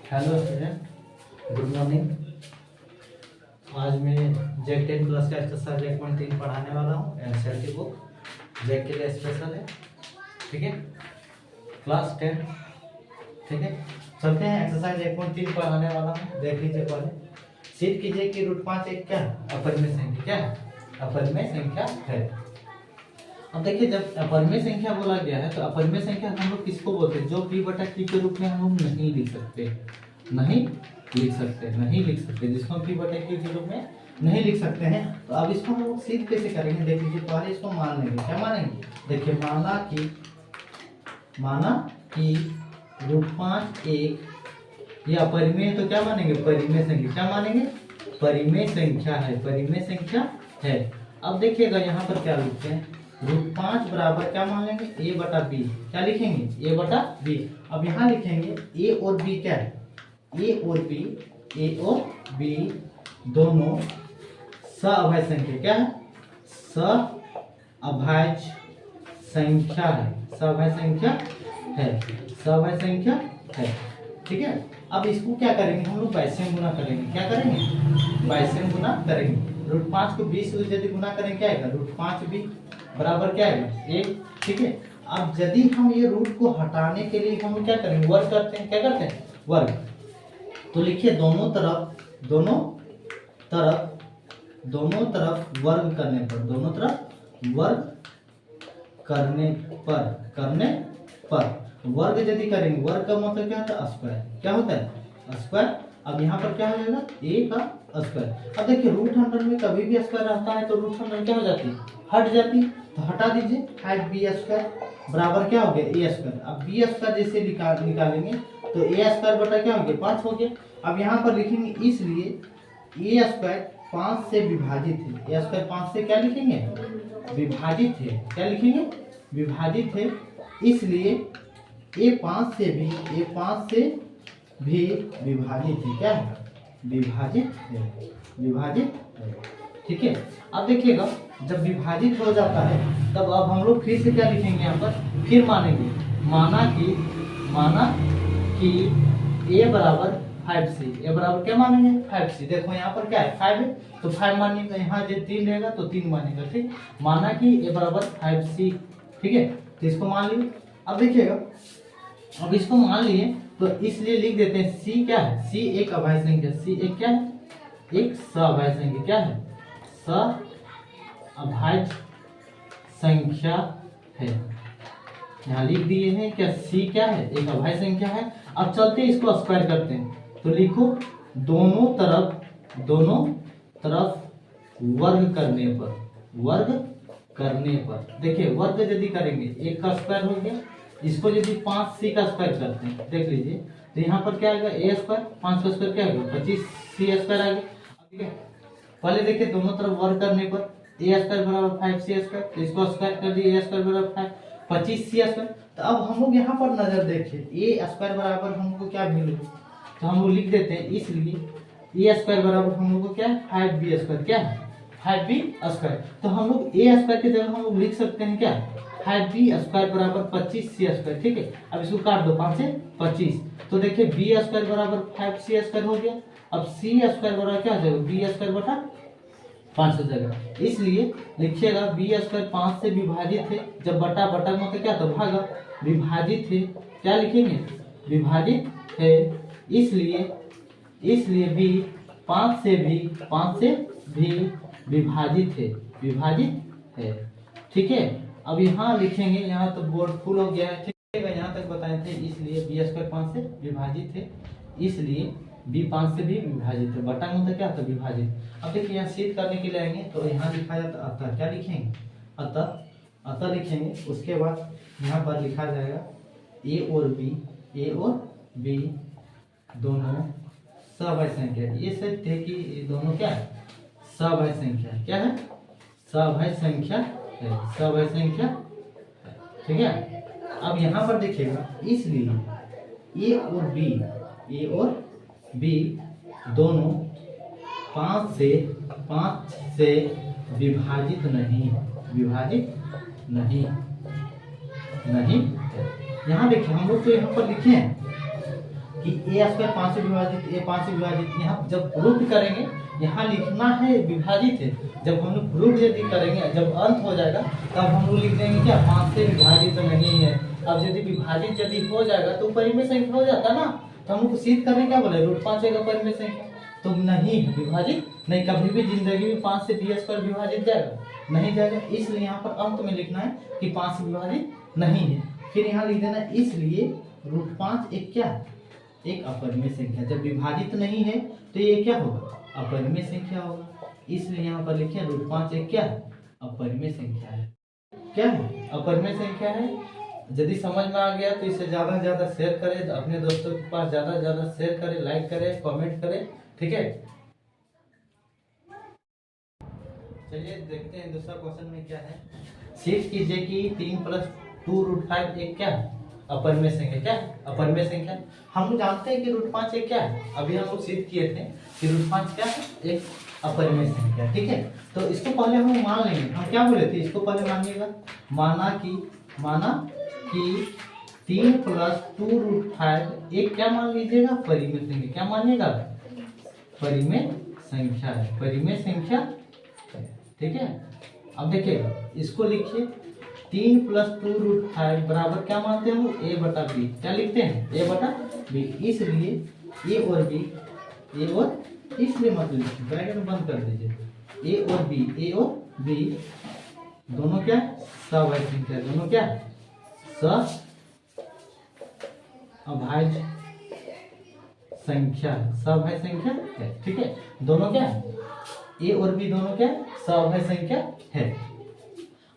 Hello student, good morning. आज मैं जेक 10 plus का एक्सरसाइज 1.3 पढ़ाने वाला हूँ। एनसीईआरटी बुक जेक के लिए स्पेशल है, ठीक है, क्लास 10, ठीक है। चलते हैं, एक्सरसाइज 1.3 पढ़ाने वाला हूँ। देख लीजिए पहले, सिद्ध कीजिए कि √5 एक क्या है, अपरिमेय संख्या। क्या है? अपरिमेय संख्या है। अब देखिए, जब अपरिमेय संख्या बोला गया है तो अपरिमेय संख्या हम लोग किसको बोलते हैं? जो p/q के रूप में हम लोग नहीं लिख सकते, नहीं लिख सकते, जिसको p/q के रूप में नहीं लिख सकते हैं। तो अब इसको हम लोग सिद्ध कैसे करेंगे? देख लीजिए, पहले इसको मान लेंगे। क्या मानेंगे? देखिए, माना कि √5 एक, ये अपरिमेय, तो क्या मानेंगे? परिमेय संख्या। क्या मानेंगे? परिमेय संख्या है, परिमेय संख्या है। अब देखिएगा यहाँ पर क्या लिखते हैं, √5 बराबर क्या मान लेंगे? a/b। क्या लिखेंगे? a/b। अब यहाँ लिखेंगे a और b क्या है? a और b दोनों सअभाज्य संख्या। क्या है? सअभाज्य संख्या है, सअभाज्य संख्या है, सअभाज्य संख्या है, ठीक है। अब इसको क्या करेंगे हम लोग? बाइसेम गुना करेंगे। क्या करेंगे? बाइसेम गुना करेंगे। √5 को 20 से यदि गुना करेंगे क्या आएगा? √5b बराबर क्या आएगा? 1, ठीक है। अब यदि हम ये रूट को हटाने के लिए हम क्या करेंगे? वर्ग करते हैं। क्या करते हैं? वर्ग। तो लिखिए, दोनों तरफ वर्ग करने पर, दोनों तरफ वर्ग करने पर वर्ग यदि करेंगे, वर्ग का मतलब क्या होता है? स्क्वायर। क्या होता है? स्क्वायर। अब यहाँ पर क्या हो जाएगा? a का स्क्वायर। अब देखिए, √100 में कभी भी स्क्वायर रहता है तो √100 क्या हो जाती है? हट जाती है। तो हटा दीजिए, 5b² बराबर क्या हो गया? a²। अब b² जैसे निकालेंगे तो a² क्या हो गया? 5 हो गया। अब यहाँ पर लिखेंगे, इसलिए a² 5 से विभाजित है। a² 5 से क्या लिखेंगे? विभाजित है। क्या लिखेंगे? विभाजित है। इसलिए a 5 से भी विभाजित है। क्या है? विभाजित है, ठीक है। अब देखिएगा, जब विभाजित हो जाता है तब अब हम लोग फिर से क्या लिखेंगे? यहाँ पर फिर मानेंगे, माना कि a बराबर 5c। a बराबर क्या मानेंगे? 5c। देखो यहाँ पर क्या है? 5 है तो 5 मानेंगे। यहाँ जो 3 रहेगा तो 3 मानेगा, ठीक। माना कि a बराबर 5c, ठीक है। तो इसको मान लिए। अब देखिएगा, अब इसको मान लिए तो इसलिए लिख देते हैं c क्या है? c एक अभाज्य संख्या। c एक क्या है? एक सअभाज्य संख्या। क्या है? सअभाज्य संख्या है। यहाँ लिख दिए हैं क्या? c क्या है? एक अभाज्य संख्या है। अब चलते इसको स्क्वायर करते हैं तो लिखो, दोनों तरफ वर्ग करने पर, देखिए वर्ग यदि करेंगे 1 का स्क्वायर हो गया, इसको यदि 5c का स्क्वायर करते हैं, देख लीजिए, तो यहाँ पर क्या आएगा? a², 5 का स्क्वायर क्या आएगा? 25c² आ गया, ठीक है। पहले देखिए, दोनों तरफ वर्ग करने पर a² बराबर 5c², तो इसको स्क्वायर कर दिए, a² बराबर 25c²। तो अब हम लोग यहाँ पर नजर देखिए, a² बराबर हमको क्या वैल्यू, तो हम लोग लिख देते हैं, इसलिए a² बराबर हम लोग को क्या है? 5b²। क्या है? 5b²। तो हम लोग a² की जगह हम लोग लिख सकते हैं क्या? 5b² बराबर 25c², ठीक है। अब इसको काट दो, 5 से 25, तो देखिए b² बराबर 5c² हो गया। अब c² बराबर क्या हो जाएगा? b² बटा 5 हो जाएगा। इसलिए लिखिएगा, b² 5 से विभाजित है। जब बटा मतलब क्या था? भागा। विभाजित है, क्या लिखेंगे? विभाजित है। इसलिए b 5 से भी विभाजित है, ठीक है। अब यहाँ लिखेंगे, यहाँ तो बोर्ड फुल हो गया है, ठीक है। यहाँ तक बताए थे, इसलिए b² 5 से विभाजित है, इसलिए b 5 से भी विभाजित है। बटा मतलब क्या था? विभाजित। अब देखिए, यहाँ सिद्ध करने के लिए आएंगे तो यहाँ लिखा जाता अतः। क्या लिखेंगे? अतः लिखेंगे। उसके बाद यहाँ पर लिखा जाएगा a और b दोनों सअभाज्य संख्या। ये सत्य है कि ये दोनों क्या है? सअभाज्य संख्या। क्या है? सअभाज्य संख्या है, सअभाज्य संख्या है, ठीक है। अब यहाँ पर देखिएगा, इसलिए a और b दोनों 5 से विभाजित नहीं है। यहाँ देखिए, हम लोग तो यहाँ पर लिखे हैं कि ए स्क्वायर 5 से विभाजित ए 5 से विभाजित, यहाँ जब प्रूफ करेंगे यहाँ लिखना है विभाजित है, जब हम लोग प्रूफ यदि करेंगे जब अंत हो जाएगा तब हम लोग लिख देंगे क्या 5 से विभाजित तो नहीं है। अब यदि विभाजित यदि हो जाएगा तो परिमेय संख्या हो जाता ना, तो हम लोग सिद्ध करने क्या बोले √5 है का परिमेय संख्या, तो नहीं है विभाजित नहीं, कभी भी जिंदगी में 5 से b स्क्वायर विभाजित जाएगा नहीं जाएगा, इसलिए यहाँ पर अंत में लिखना है कि 5 से विभाजित नहीं है। फिर यहाँ लिख देना इसलिए √5 एक क्या एक अपरिमेय संख्या, जब विभाजित नहीं है तो ये क्या होगा अपरिमेय संख्या होगा, इसलिए यहाँ पर लिखे √5 एक क्या अपरिमेय संख्या है। क्या है अपरिमेय संख्या है। यदि समझ में आ गया तो इसे ज़्यादा से ज़्यादा शेयर करें, अपने दोस्तों के पास ज़्यादा से ज़्यादा शेयर करें, लाइक करें, कमेंट करें, ठीक है। चलिए देखते हैं दूसरा क्वेश्चन में क्या है। सिद्ध कीजिए कि 3 + 2√5 एक क्या है अपरिमेय संख्या, क्या अपरिमेय संख्या। हम लोग जानते हैं कि √5 एक क्या है, अभी हम लोग सिद्ध किए थे कि √5 क्या है एक अपरिमेय संख्या, ठीक है। तो इसको पहले हम मान लेंगे, हम क्या बोले थे इसको पहले मानिएगा, माना कि 3 + 2√5 एक क्या मान लीजिएगा परिमेय संख्या, क्या मानिएगा परिमेय संख्या है, परिमेय संख्या, ठीक है। अब देखिए इसको लिखिए 3 + 2√5 बराबर क्या मानते हैं हम a/b, क्या लिखते हैं a/b, इसलिए a और b, a और इसलिए मत लिखिए ब्रैकेट में बंद कर दीजिए, a और b दोनों क्या सभाज्य संख्या, दोनों क्या अभाज्य संख्या, सभाज्य संख्या है, ठीक है। दोनों क्या a और b दोनों क्या सभाज्य संख्या है।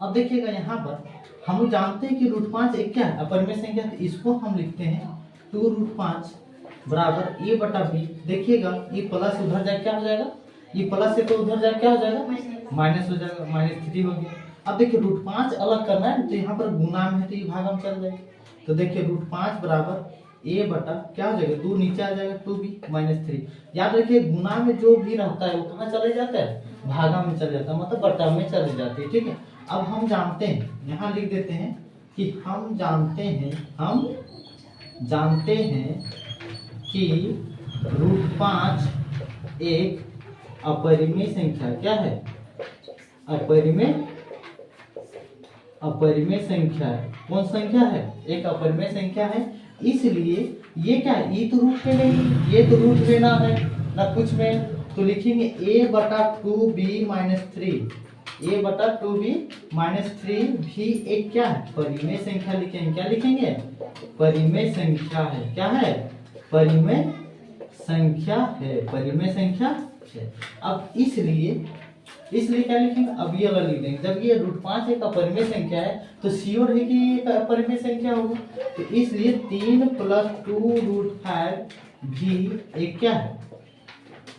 अब देखिएगा यहाँ पर हम लोग जानते हैं कि √5 एक क्या है अपरिमेय संख्या, तो इसको हम लिखते हैं 2√5 बराबर a/b। देखिएगा ये प्लस उधर जाए क्या हो जाएगा, ये प्लस से तो उधर जाए क्या हो जाएगा माइनस हो जाएगा, -3 हो गया। अब देखिए √5 अलग करना है तो यहाँ पर गुना में है तो ये भागा में चल जाएगा, तो देखिए √5 बराबर a बटा क्या हो जाएगा 2 नीचे आ जाएगा 2b -3। याद रखिए गुना में जो भी रहता है वो कहाँ चले जाता है भागा में चले जाता है, मतलब बटा में चले जाते हैं, ठीक है। अब हम जानते हैं यहाँ लिख देते हैं कि हम जानते हैं कि √5 एक अपरिमेय संख्या क्या है अपरिमेय संख्या है। कौन संख्या है एक अपरिमेय संख्या है, इसलिए ये क्या है ये तो रूट में नहीं, ये तो रूट में ना है ना कुछ में, तो लिखेंगे a/2b - 3, a/2b - 3 भी एक क्या है परिमेय संख्या लिखेंगे, क्या लिखेंगे परिमेय संख्या है, क्या है परिमेय संख्या है, परिमेय संख्या है। अब इसलिए क्या लिखेंगे, अब ये वाला लिख देंगे, जब ये √5 एक अपरिमेय संख्या है तो श्योर है कि ये अपरिमेय संख्या होगा, तो इसलिए 3 + 2√5 भी एक क्या है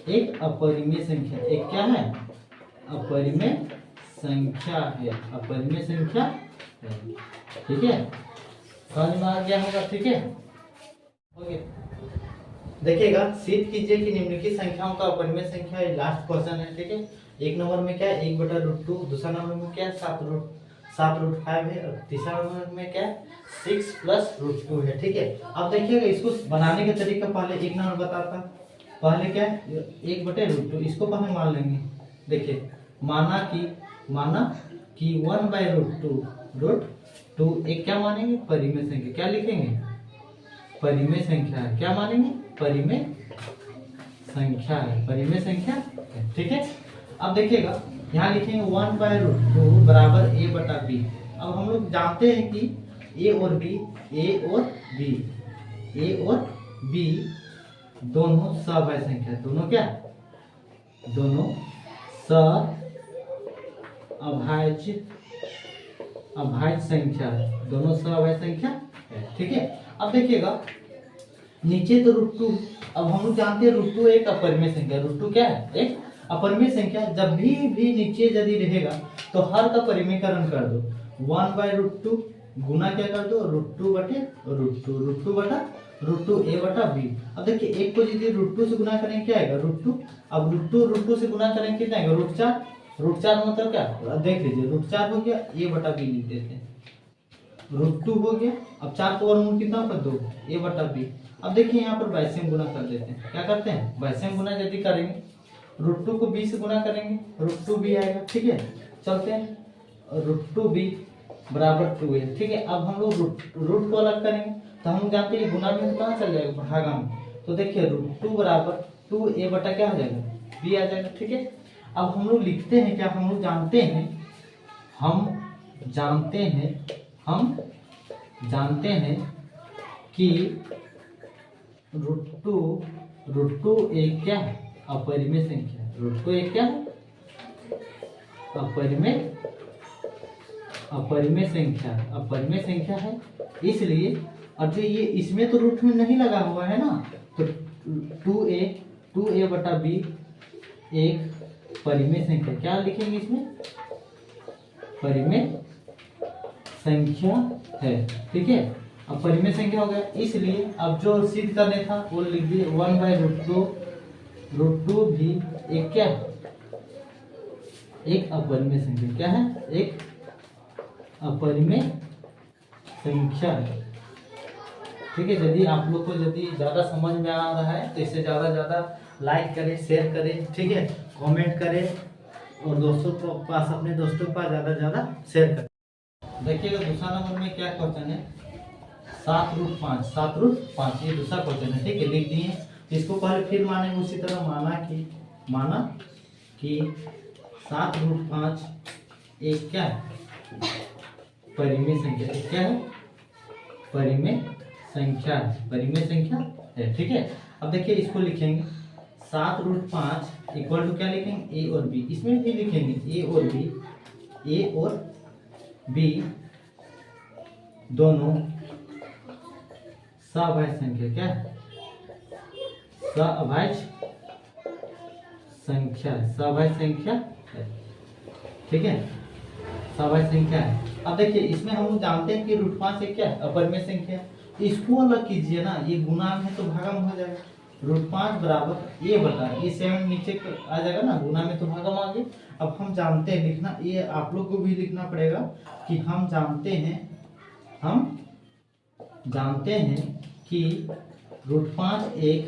एक अपरिमेय संख्या, एक क्या है अपरिमेय संख्या है, अपरिमेय संख्या है, ठीक है। समझ में आ गया होगा, ठीक है ओके। देखिएगा सिद्ध कीजिए कि निम्नलिखित संख्याओं का अपरिमेय संख्या है, लास्ट क्वेश्चन है, ठीक है। एक नंबर में क्या है 1/√2, दूसरा नंबर में क्या है 7√5 है, और तीसरा नंबर में क्या है 6 + √2 है, ठीक है। अब देखिएगा इसको बनाने का तरीका पहले एक नंबर बताता, पहले क्या है 1/√2, इसको पहले मान लेंगे। देखिए माना कि 1/√2 एक क्या मानेंगे परिमेय संख्या, क्या लिखेंगे परिमेय संख्या है, क्या मानेंगे परिमेय संख्या है, परिमेय संख्या है, ठीक है। अब देखिएगा यहाँ लिखेंगे 1/√2 बराबर a/b। अब हम लोग जानते हैं कि a और b दोनों सभाज्य संख्या, दोनों क्या दोनों अभाज्य संख्या, दोनों सभाज्य संख्या है, ठीक है। अब देखिएगा नीचे तो √2, अब हम लोग जानते हैं √2 एक अपरिमेय संख्या, √2 क्या है एक अपरिमेय संख्या, जब भी नीचे यदि रहेगा तो हर का परिमेयकरण कर दो, 1/√2 गुना क्या कर दो √2 a/b। अब देखिए एक को यदि √2 से गुना करेंगे क्या आएगा √2, अब √2 से गुना करेंगे कितना आएगा √4 मतलब क्या देख लीजिए √4 हो गया, a/b लिख देते हैं, √2 हो गया, अब 4 को वर्गमूल कितना होगा 2 a/b, अब देखिए यहाँ पर 22 से गुना कर देते हैं। क्या करते हैं, 22 से गुना यदि करेंगे, √2 को 20 से गुना करेंगे, √2b आएगा। ठीक है, चलते हैं, √2b बराबर 2a। ठीक है, अब हम लोग रूट को अलग करेंगे, तो हम जानते हैं गुना में तो कहाँ चल जाएगा, भागा में। तो देखिए √2 बराबर 2a बटा क्या हो जाएगा, b आ जाएगा। ठीक है, अब हम लोग लिखते हैं क्या, हम लोग जानते हैं, हम जानते हैं कि √2 एक क्या है, अपरिमेय संख्या है। √2 एक क्या है, अपरिमेय संख्या है। इसलिए अब जो ये इसमें तो रूट में नहीं लगा हुआ है ना, तो 2a बटा b एक परिमेय संख्या, क्या लिखेंगे इसमें, परिमेय संख्या है। ठीक है, अब परिमेय संख्या हो गया, इसलिए अब जो सिद्ध करने था वो लिख दिए 1/√2। √2 भी एक क्या है, एक अपरिमेय संख्या। क्या है, एक अपरिमेय संख्या है। ठीक है, यदि आप लोग को यदि ज़्यादा समझ में आ रहा है तो इसे ज़्यादा लाइक करें, शेयर करें, ठीक है, कमेंट करें और दोस्तों को पास, अपने दोस्तों के पास ज़्यादा शेयर करें। देखिएगा दूसरा नंबर में क्या क्वेश्चन है, 7√5 ये दूसरा क्वेश्चन है। ठीक है, लिख दिए, इसको पहले फिर मानेंगे उसी तरह, माना कि 7√5 एक क्या है, परिमेय संख्या। एक क्या है, परिमेय संख्या है। ठीक है, अब देखिए इसको लिखेंगे 7√5 इक्वल टू क्या लिखेंगे, a और b। इसमें भी लिखेंगे a और b दोनों सभाज्य संख्या। क्या है, सभाज्य संख्या है। ठीक है, सभाज्य संख्या है। अब देखिए इसमें हम जानते हैं कि √5 एक क्या है, अपरिमेय संख्या है। इसको अलग कीजिए ना, ये गुना में है तो भागा में हो जाएगा। √5 बराबर a बटा, ये 7 नीचे आ जाएगा ना, गुना में तो भागा में आ गया। अब हम जानते हैं लिखना, ये आप लोग को भी लिखना पड़ेगा कि हम जानते हैं कि √5 एक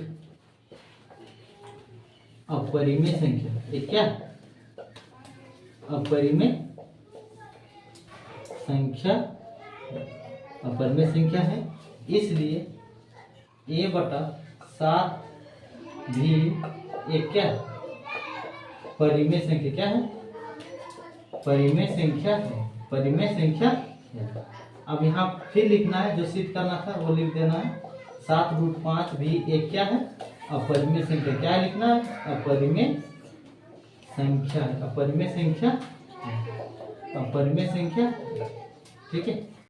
अपरिमेय संख्या। एक क्या, अपरिमेय संख्या है। इसलिए a बटा 7 भी एक क्या है, परिमेय संख्या। क्या है, परिमेय संख्या है। अब यहाँ फिर लिखना है, जो सिद्ध करना था वो लिख देना है, 7√5 भी एक क्या है, अपरिमेय संख्या। क्या लिखना है, अपरिमेय संख्या। ठीक है।